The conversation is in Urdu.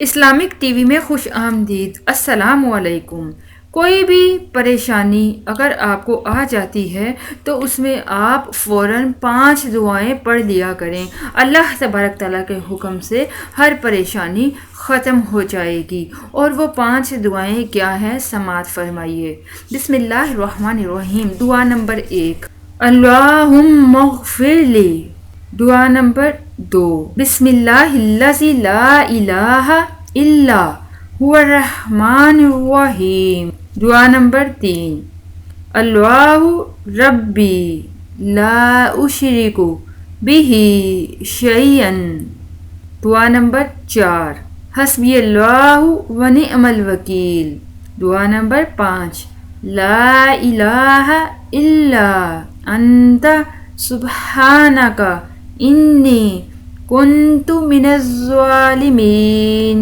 اسلامک ٹی وی میں خوش آمدید۔ السلام علیکم۔ کوئی بھی پریشانی اگر آپ کو آ جاتی ہے تو اس میں آپ فوراً 5 دعائیں پڑھ لیا کریں۔ اللہ تبارک تعالیٰ کے حکم سے ہر پریشانی ختم ہو جائے گی۔ اور وہ 5 دعائیں کیا ہیں سماعت فرمائیے۔ بسم اللہ الرحمن الرحیم۔ دعا نمبر 1، اللہم اغفر لی۔ دعا نمبر 2، بسم اللہ الذی لا الہ الا هو الرحمن الرحیم۔ دعا نمبر 3، اللہ ربی لا اشرک بہ شیئا۔ دعا نمبر 4، حسبی اللہ و نعم الوکیل۔ دعا نمبر 5، لا الہ الا انت سبحانک انی کنت من الظالمین۔